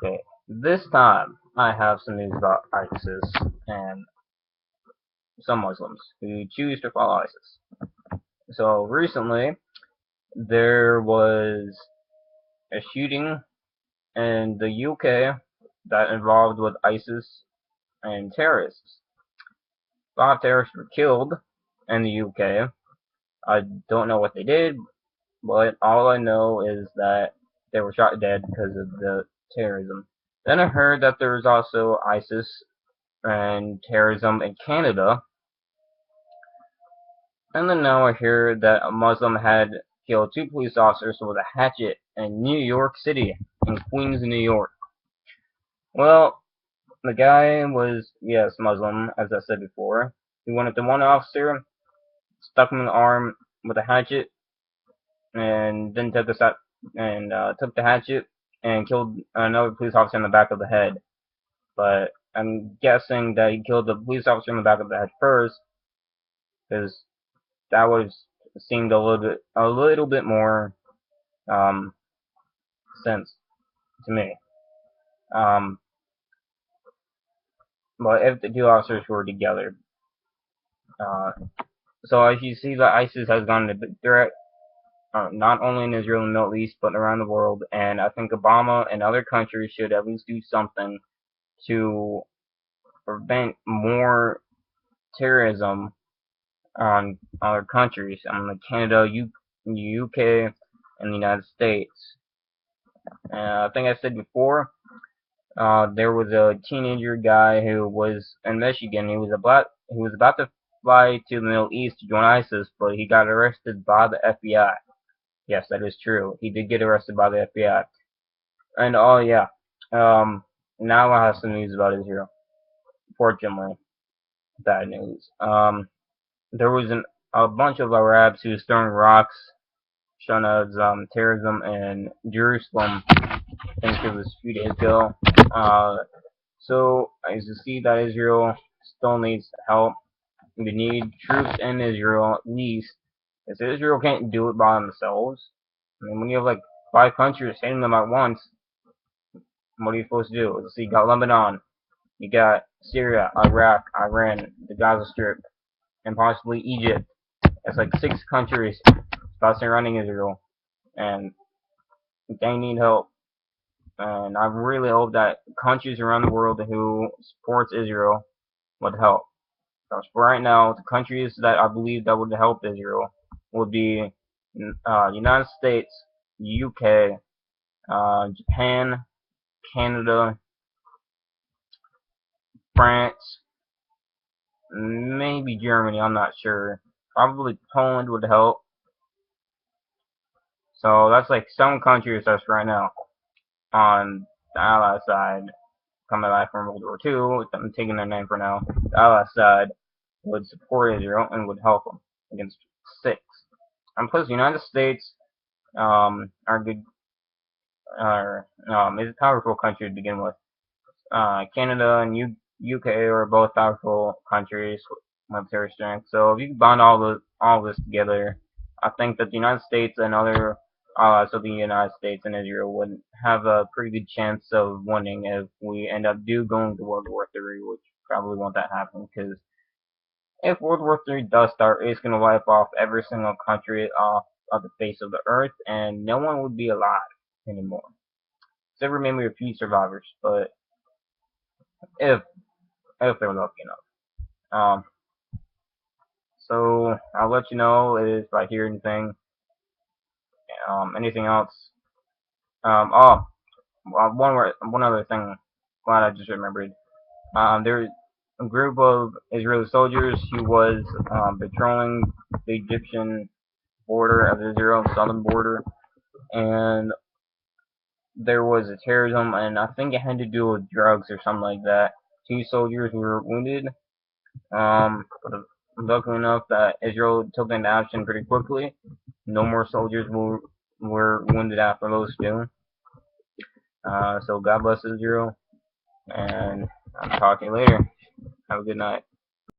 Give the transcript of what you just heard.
Okay, this time I have some news about ISIS and some Muslims who choose to follow ISIS. So recently, there was a shooting in the UK that involved with ISIS and terrorists. 5 terrorists were killed in the UK. I don't know what they did, but all I know is that they were shot dead because of the terrorism. Then I heard that there was also ISIS and terrorism in Canada. And then now I hear that a Muslim had killed 2 police officers with a hatchet in New York City, in Queens, New York. Well, the guy was, yes, Muslim, as I said before. He went up to one officer, stuck him in the arm with a hatchet, and then took took the hatchet and killed another police officer in the back of the head. But I'm guessing that he killed the police officer in the back of the head first, because that was seemed a little bit more um, sense to me. Um, but if the 2 officers were together, uh, so as you see, that ISIS has gone a big threat, not only in Israel and the Middle East, but around the world. And I think Obama and other countries should at least do something to prevent more terrorism on other countries, like Canada, UK, and the United States. I think I said before, there was a teenager guy who was in Michigan. He was about to fly to the Middle East to join ISIS, but he got arrested by the FBI. Yes, that is true. He did get arrested by the FBI. And oh yeah, now I have some news about Israel. Fortunately, bad news. There was a bunch of Arabs who was throwing rocks, showing as terrorism in Jerusalem. I think it was a few days ago. So as you see that Israel still needs help. They need troops in Israel at least. Because Israel can't do it by themselves. I mean, when you have like 5 countries hitting them at once, what are you supposed to do? Let's see, you got Lebanon, you got Syria, Iraq, Iran, the Gaza Strip, and possibly Egypt. That's like 6 countries about surrounding Israel, and they need help. And I really hope that countries around the world who supports Israel would help. Because for right now, the countries that I believe that would help Israel would be United States, UK, Japan, Canada, France, maybe Germany, I'm not sure. Probably Poland would help. So that's like 7 countries that's right now on the Allied side, coming back from World War II. I'm taking their name for now. The Allied side would support Israel and would help them against 6. And plus, the United States are good, is a powerful country to begin with. Canada and UK are both powerful countries with military strength. So if you combine all this together, I think that the United States and other allies of the United States and Israel would have a pretty good chance of winning if we end up going to World War III, which probably won't that happen, because if World War III does start, it's going to wipe off every single country off of the face of the earth, and no one would be alive anymore. Except for maybe a few survivors, but if they're lucky enough. So I'll let you know if I hear anything. Anything else? One other thing. Glad I just remembered. There's a group of Israeli soldiers who was patrolling the Egyptian border of Israel, southern border, and there was a terrorism, and I think it had to do with drugs or something like that. 2 soldiers were wounded. But luckily enough that Israel took into action pretty quickly. No more soldiers were wounded after those 2. So God bless Israel, and I'll talk to you later. Have a good night.